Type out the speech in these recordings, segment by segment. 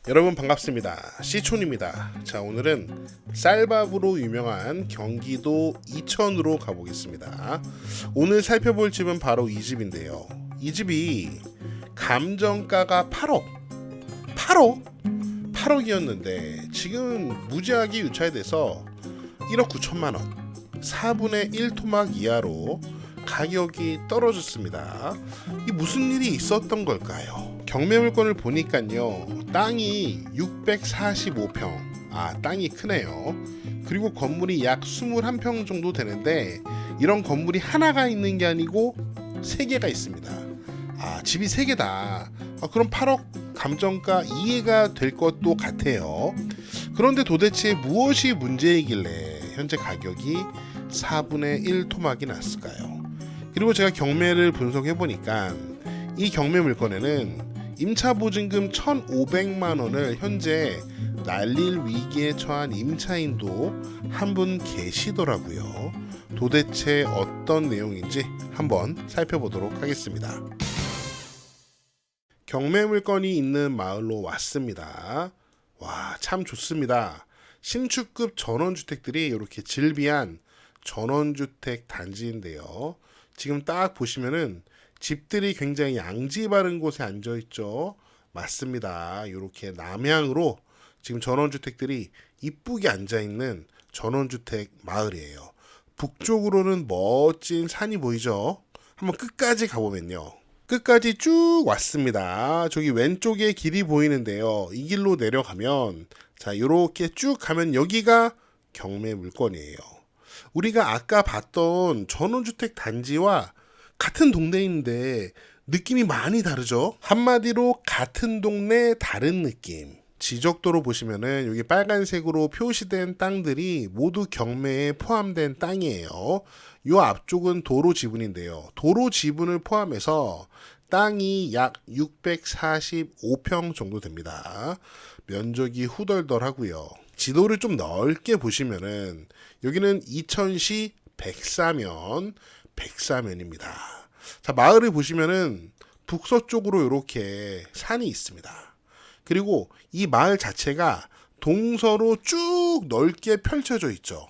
여러분 반갑습니다. 시촌입니다. 자, 오늘은 쌀밥으로 유명한 경기도 이천으로 가보겠습니다. 오늘 살펴볼 집은 바로 이 집인데요. 이 집이 감정가가 8억이었는데 지금 무지하게 유찰돼서 1억 9천만 원, 4분의 1 토막 이하로 가격이 떨어졌습니다. 이 무슨 일이 있었던 걸까요? 경매물건을 보니까요, 땅이 645평, 땅이 크네요. 그리고 건물이 약 21평 정도 되는데 이런 건물이 하나가 있는 게 아니고 3개가 있습니다. 집이 3개다. 그럼 8억 감정가 이해가 될 것도 같아요. 그런데 도대체 무엇이 문제이길래 현재 가격이 4분의 1 토막이 났을까요? 그리고 제가 경매를 분석해보니까 이 경매 물건에는 임차보증금 1,500만 원을 현재 날릴 위기에 처한 임차인도 한 분 계시더라고요. 도대체 어떤 내용인지 한번 살펴보도록 하겠습니다. 경매 물건이 있는 마을로 왔습니다. 와, 참 좋습니다. 신축급 전원주택들이 이렇게 즐비한 전원주택 단지인데요. 지금 딱 보시면은 집들이 굉장히 양지 바른 곳에 앉아 있죠. 맞습니다. 이렇게 남향으로 지금 전원주택들이 이쁘게 앉아 있는 전원주택 마을이에요. 북쪽으로는 멋진 산이 보이죠. 한번 끝까지 가보면요, 끝까지 쭉 왔습니다. 저기 왼쪽에 길이 보이는데요, 이 길로 내려가면, 자, 이렇게 쭉 가면 여기가 경매 물건이에요. 우리가 아까 봤던 전원주택 단지와 같은 동네인데 느낌이 많이 다르죠. 한마디로 같은 동네 다른 느낌. 지적도로 보시면은 여기 빨간색으로 표시된 땅들이 모두 경매에 포함된 땅이에요. 요 앞쪽은 도로 지분인데요, 도로 지분을 포함해서 땅이 약 645평 정도 됩니다. 면적이 후덜덜하고요. 지도를 좀 넓게 보시면은 여기는 이천시 백사면입니다. 자, 마을을 보시면은 북서쪽으로 이렇게 산이 있습니다. 그리고 이 마을 자체가 동서로 쭉 넓게 펼쳐져 있죠.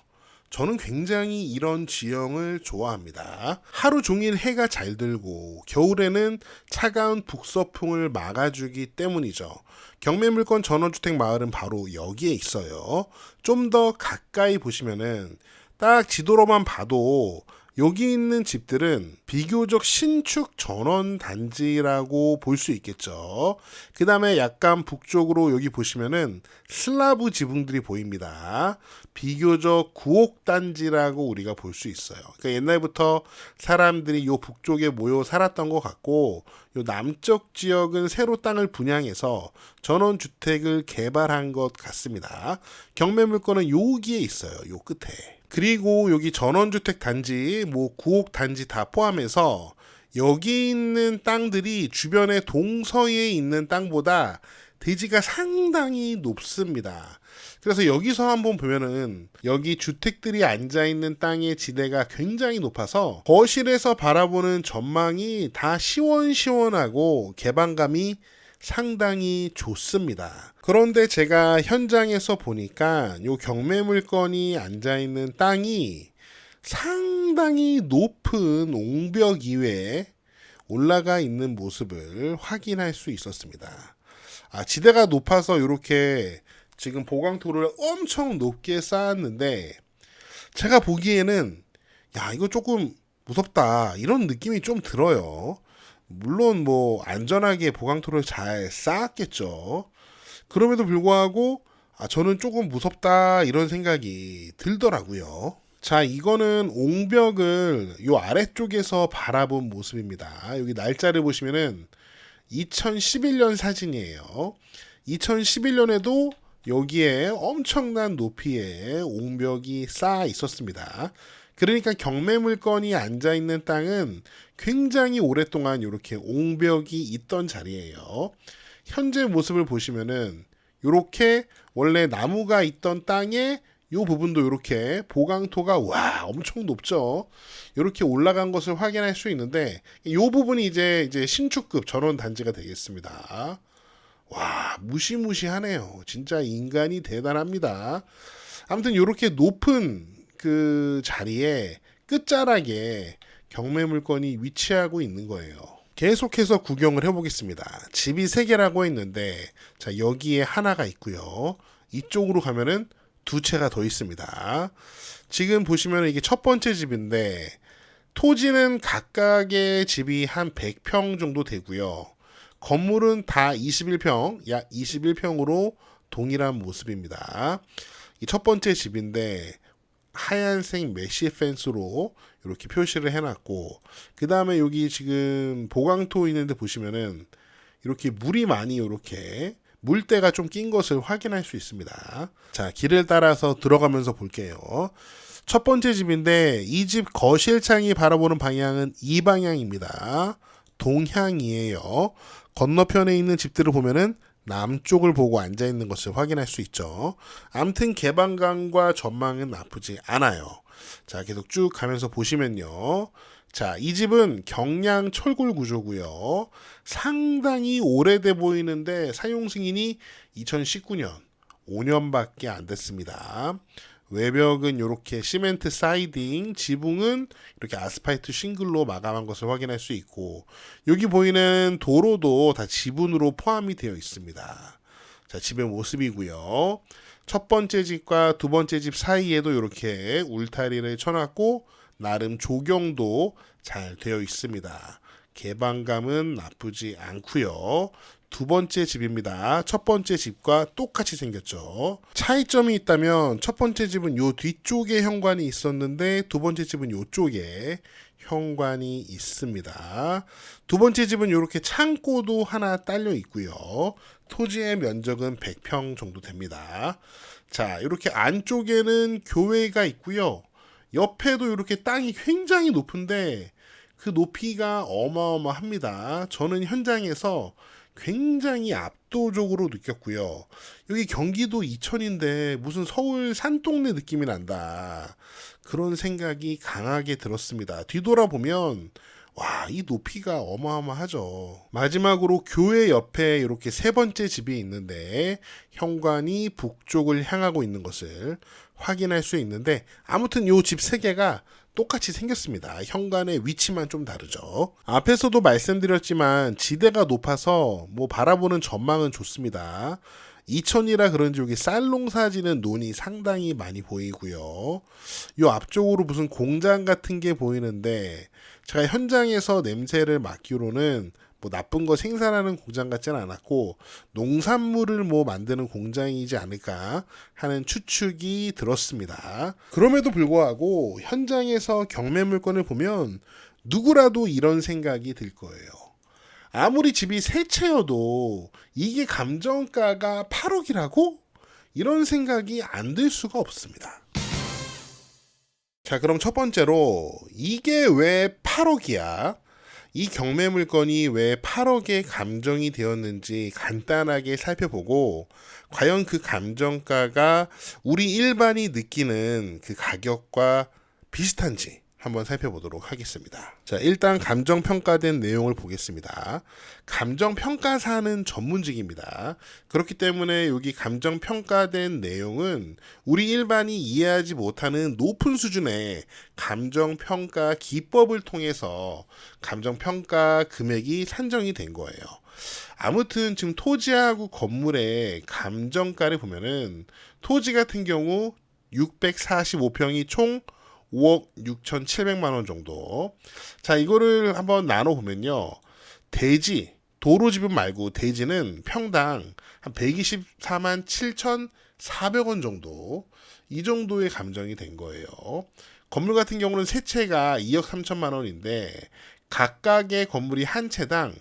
저는 굉장히 이런 지형을 좋아합니다. 하루 종일 해가 잘 들고 겨울에는 차가운 북서풍을 막아주기 때문이죠. 경매물건 전원주택 마을은 바로 여기에 있어요. 좀 더 가까이 보시면은 딱 지도로만 봐도 여기 있는 집들은 비교적 신축 전원 단지라고 볼 수 있겠죠. 그 다음에 약간 북쪽으로 여기 보시면은 슬라브 지붕들이 보입니다. 비교적 구옥 단지라고 우리가 볼 수 있어요. 그러니까 옛날부터 사람들이 요 북쪽에 모여 살았던 것 같고, 요 남쪽 지역은 새로 땅을 분양해서 전원주택을 개발한 것 같습니다. 경매 물건은 여기에 있어요, 요 끝에. 그리고 여기 전원주택 단지, 구옥 단지 다 포함해서 여기 있는 땅들이 주변의 동서에 있는 땅보다 대지가 상당히 높습니다. 그래서 여기서 한번 보면은 여기 주택들이 앉아있는 땅의 지대가 굉장히 높아서 거실에서 바라보는 전망이 다 시원시원하고 개방감이 상당히 좋습니다. 그런데 제가 현장에서 보니까 요 경매 물건이 앉아있는 땅이 상당히 높은 옹벽 위에 올라가 있는 모습을 확인할 수 있었습니다. 지대가 높아서 이렇게 지금 보강토를 엄청 높게 쌓았는데 제가 보기에는 이거 조금 무섭다, 이런 느낌이 좀 들어요. 물론 안전하게 보강토를 잘 쌓았겠죠. 그럼에도 불구하고 저는 조금 무섭다, 이런 생각이 들더라고요. 자, 이거는 옹벽을 요 아래쪽에서 바라본 모습입니다. 여기 날짜를 보시면은 2011년 사진이에요. 2011년에도 여기에 엄청난 높이의 옹벽이 쌓아 있었습니다. 그러니까 경매 물건이 앉아있는 땅은 굉장히 오랫동안 이렇게 옹벽이 있던 자리예요. 현재 모습을 보시면은 이렇게 원래 나무가 있던 땅에 이 부분도 이렇게 보강토가 엄청 높죠. 이렇게 올라간 것을 확인할 수 있는데 이 부분이 이제 신축급 전원 단지가 되겠습니다. 와, 무시무시하네요. 진짜 인간이 대단합니다. 아무튼 이렇게 높은 그 자리에 끝자락에 경매 물건이 위치하고 있는 거예요. 계속해서 구경을 해보겠습니다. 집이 3개라고 했는데, 자, 여기에 하나가 있고요. 이쪽으로 가면은 2채가 더 있습니다. 지금 보시면 이게 첫 번째 집인데, 토지는 각각의 집이 한 100평 정도 되고요. 건물은 다 21평, 약 21평으로 동일한 모습입니다. 이 첫 번째 집인데 하얀색 메쉬 펜스로 이렇게 표시를 해놨고, 그 다음에 여기 지금 보강토 있는데 보시면은 이렇게 물이 많이 이렇게 물때가 좀 낀 것을 확인할 수 있습니다. 자, 길을 따라서 들어가면서 볼게요. 첫 번째 집인데 이 집 거실창이 바라보는 방향은 이 방향입니다. 동향이에요. 건너편에 있는 집들을 보면은 남쪽을 보고 앉아 있는 것을 확인할 수 있죠. 아무튼 개방감과 전망은 나쁘지 않아요. 자, 계속 쭉 가면서 보시면요. 자, 이 집은 경량 철골 구조고요. 상당히 오래돼 보이는데 사용 승인이 2019년 5년밖에 안 됐습니다. 외벽은 이렇게 시멘트 사이딩, 지붕은 이렇게 아스팔트 싱글로 마감한 것을 확인할 수 있고, 여기 보이는 도로도 다 지붕으로 포함이 되어 있습니다. 자, 집의 모습이고요. 첫 번째 집과 두 번째 집 사이에도 이렇게 울타리를 쳐놨고 나름 조경도 잘 되어 있습니다. 개방감은 나쁘지 않고요. 두 번째 집입니다. 첫 번째 집과 똑같이 생겼죠. 차이점이 있다면 첫 번째 집은 요 뒤쪽에 현관이 있었는데 두 번째 집은 요쪽에 현관이 있습니다. 두 번째 집은 이렇게 창고도 하나 딸려 있고요. 토지의 면적은 100평 정도 됩니다. 자, 이렇게 안쪽에는 교회가 있고요. 옆에도 이렇게 땅이 굉장히 높은데 그 높이가 어마어마합니다. 저는 현장에서 굉장히 압도적으로 느꼈고요. 여기 경기도 이천인데 무슨 서울 산동네 느낌이 난다. 그런 생각이 강하게 들었습니다. 뒤돌아보면 와, 이 높이가 어마어마하죠. 마지막으로 교회 옆에 이렇게 세 번째 집이 있는데 현관이 북쪽을 향하고 있는 것을 확인할 수 있는데, 아무튼 이 집 3개가 똑같이 생겼습니다. 현관의 위치만 좀 다르죠. 앞에서도 말씀드렸지만 지대가 높아서 뭐 바라보는 전망은 좋습니다. 이천이라 그런지 여기 쌀농사 지는 논이 상당히 많이 보이고요. 요 앞쪽으로 무슨 공장 같은 게 보이는데 제가 현장에서 냄새를 맡기로는 뭐 나쁜 거 생산하는 공장 같지는 않았고 농산물을 뭐 만드는 공장이지 않을까 하는 추측이 들었습니다. 그럼에도 불구하고 현장에서 경매 물건을 보면 누구라도 이런 생각이 들 거예요. 아무리 집이 새 채여도 이게 감정가가 8억이라고? 이런 생각이 안 들 수가 없습니다. 자, 그럼 첫 번째로 이게 왜 8억이야? 이 경매 물건이 왜 8억에 감정이 되었는지 간단하게 살펴보고 과연 그 감정가가 우리 일반이 느끼는 그 가격과 비슷한지 한번 살펴보도록 하겠습니다. 자, 일단 감정평가된 내용을 보겠습니다. 감정평가사는 전문직입니다. 그렇기 때문에 여기 감정평가된 내용은 우리 일반이 이해하지 못하는 높은 수준의 감정평가 기법을 통해서 감정평가 금액이 산정이 된 거예요. 아무튼 지금 토지하고 건물의 감정가를 보면은 토지 같은 경우 645평이 총 5억 6,700만 원 정도. 자, 이거를 한번 나눠보면요. 대지, 도로 지분 말고 대지는 평당 한 124만 7,400원 정도. 이 정도의 감정이 된 거예요. 건물 같은 경우는 세 채가 2억 3천만 원인데 각각의 건물이 한 채당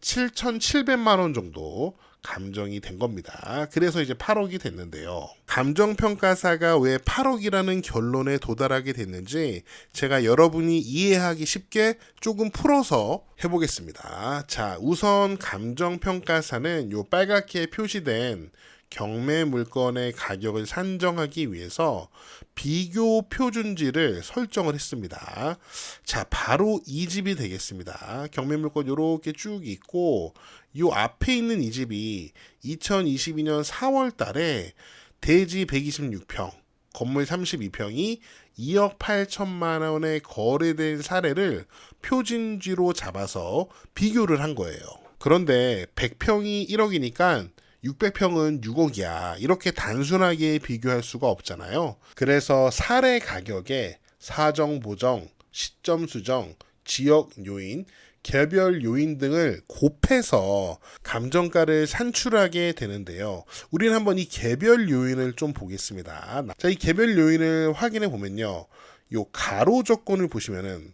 7,700만 원 정도 감정이 된 겁니다. 그래서 이제 8억이 됐는데요. 감정평가사가 왜 8억이라는 결론에 도달하게 됐는지 제가 여러분이 이해하기 쉽게 조금 풀어서 해보겠습니다. 자, 우선 감정평가사는 요 빨갛게 표시된 경매 물건의 가격을 산정하기 위해서 비교 표준지를 설정을 했습니다. 자, 바로 이 집이 되겠습니다. 경매 물건 이렇게 쭉 있고 요 앞에 있는 이 집이 2022년 4월 달에 대지 126평, 건물 32평이 2억 8천만 원에 거래된 사례를 표준지로 잡아서 비교를 한 거예요. 그런데 100평이 1억이니까 600평은 6억이야. 이렇게 단순하게 비교할 수가 없잖아요. 그래서 사례 가격에 사정 보정, 시점 수정, 지역 요인, 개별 요인 등을 곱해서 감정가를 산출하게 되는데요. 우리는 한번 이 개별 요인을 좀 보겠습니다. 자, 이 개별 요인을 확인해 보면요. 요 가로 조건을 보시면은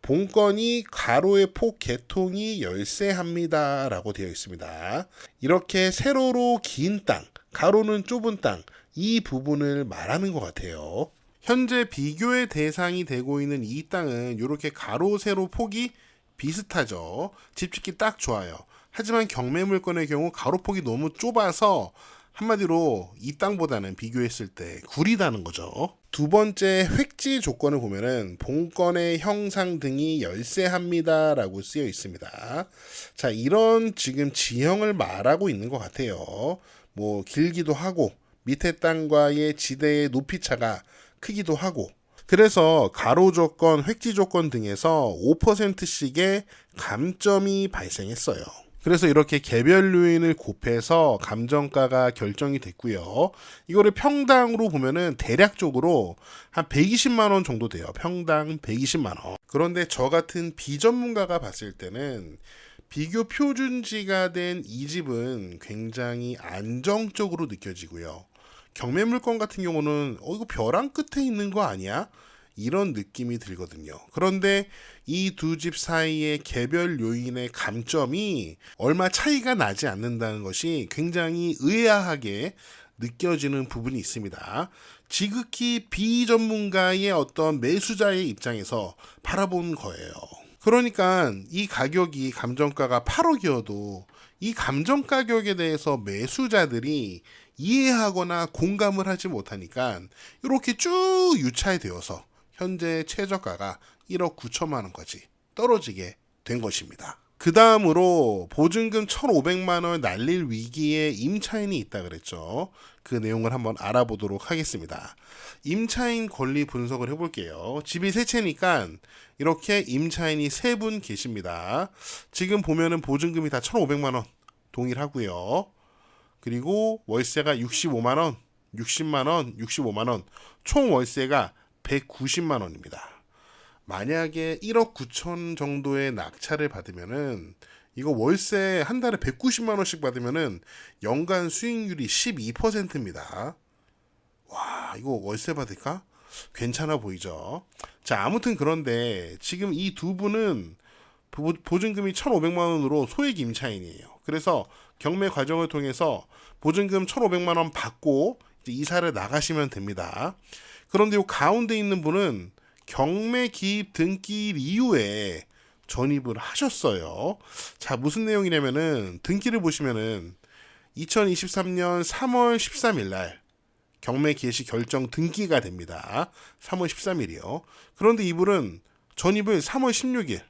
본건이 가로의 폭 개통이 열세합니다 라고 되어 있습니다. 이렇게 세로로 긴 땅, 가로는 좁은 땅, 이 부분을 말하는 것 같아요. 현재 비교의 대상이 되고 있는 이 땅은 이렇게 가로 세로 폭이 비슷하죠. 집 짓기 딱 좋아요. 하지만 경매 물건의 경우 가로폭이 너무 좁아서 한마디로 이 땅보다는 비교했을 때 구리다는 거죠. 두 번째 획지 조건을 보면은 본건의 형상 등이 열세합니다 라고 쓰여 있습니다. 자, 이런 지금 지형을 말하고 있는 것 같아요. 뭐 길기도 하고 밑에 땅과의 지대의 높이 차가 크기도 하고, 그래서 가로 조건, 획지 조건 등에서 5%씩의 감점이 발생했어요. 그래서 이렇게 개별 요인을 곱해서 감정가가 결정이 됐고요. 이거를 평당으로 보면은 대략적으로 한 120만 원 정도 돼요. 평당 120만 원. 그런데 저 같은 비전문가가 봤을 때는 비교 표준지가 된 이 집은 굉장히 안정적으로 느껴지고요. 경매 물건 같은 경우는 이거 벼랑 끝에 있는 거 아니야? 이런 느낌이 들거든요. 그런데 이 두 집 사이의 개별 요인의 감점이 얼마 차이가 나지 않는다는 것이 굉장히 의아하게 느껴지는 부분이 있습니다. 지극히 비전문가의 어떤 매수자의 입장에서 바라본 거예요. 그러니까 이 가격이 감정가가 8억이어도 이 감정 가격에 대해서 매수자들이 이해하거나 공감을 하지 못하니까 이렇게 쭉 유찰되어서 현재 최저가가 1억 9천만 원까지 떨어지게 된 것입니다. 그 다음으로 보증금 1,500만 원 날릴 위기에 임차인이 있다 그랬죠. 그 내용을 한번 알아보도록 하겠습니다. 임차인 권리 분석을 해볼게요. 집이 세 채니까 이렇게 임차인이 세 분 계십니다. 지금 보면은 보증금이 다 1,500만 원 동일하고요. 그리고 월세가 65만 원, 60만 원, 65만 원, 총 월세가 190만 원입니다. 만약에 1억 9천 정도의 낙찰을 받으면은 이거 월세 한 달에 190만 원씩 받으면은 연간 수익률이 12%입니다. 와, 이거 월세 받을까? 괜찮아 보이죠? 자, 아무튼 그런데 지금 이 두 분은 보증금이 1,500만 원으로 소액 임차인이에요. 그래서 경매 과정을 통해서 보증금 1,500만 원 받고 이제 이사를 나가시면 됩니다. 그런데 이 가운데 있는 분은 경매 기입 등기 이후에 전입을 하셨어요. 자, 무슨 내용이냐면은 등기를 보시면은 2023년 3월 13일 날 경매 개시 결정 등기가 됩니다. 3월 13일이요. 그런데 이분은 전입을 3월 16일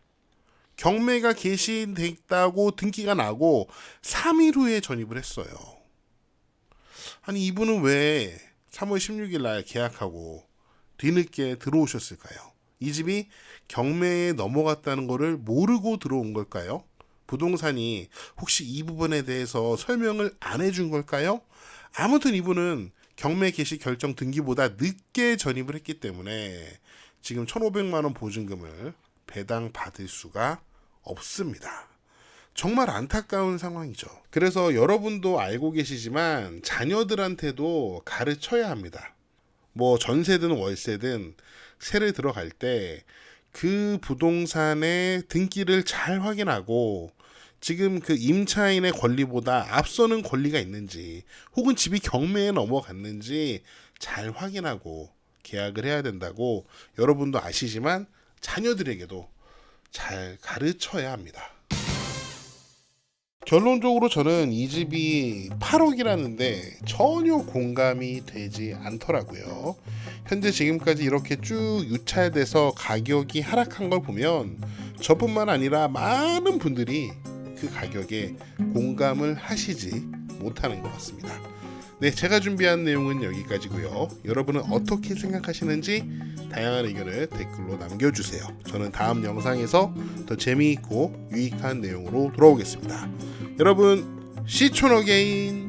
경매가 개시됐다고 등기가 나고 3일 후에 전입을 했어요. 아니, 이분은 왜 3월 16일 날 계약하고 뒤늦게 들어오셨을까요? 이 집이 경매에 넘어갔다는 것을 모르고 들어온 걸까요? 부동산이 혹시 이 부분에 대해서 설명을 안 해준 걸까요? 아무튼 이분은 경매 개시 결정 등기보다 늦게 전입을 했기 때문에 지금 1,500만 원 보증금을 배당 받을 수가 없습니다. 정말 안타까운 상황이죠. 그래서 여러분도 알고 계시지만 자녀들한테도 가르쳐야 합니다. 뭐 전세든 월세든 세를 들어갈 때 그 부동산의 등기를 잘 확인하고 지금 그 임차인의 권리보다 앞서는 권리가 있는지 혹은 집이 경매에 넘어갔는지 잘 확인하고 계약을 해야 된다고 여러분도 아시지만 자녀들에게도 잘 가르쳐야 합니다. 결론적으로 저는 이 집이 8억이라는데 전혀 공감이 되지 않더라고요. 현재 지금까지 이렇게 쭉 유찰돼서 가격이 하락한 걸 보면 저뿐만 아니라 많은 분들이 그 가격에 공감을 하시지 못하는 것 같습니다. 네, 제가 준비한 내용은 여기까지고요. 여러분은 어떻게 생각하시는지 다양한 의견을 댓글로 남겨주세요. 저는 다음 영상에서 더 재미있고 유익한 내용으로 돌아오겠습니다. 여러분, 시촌 어게인!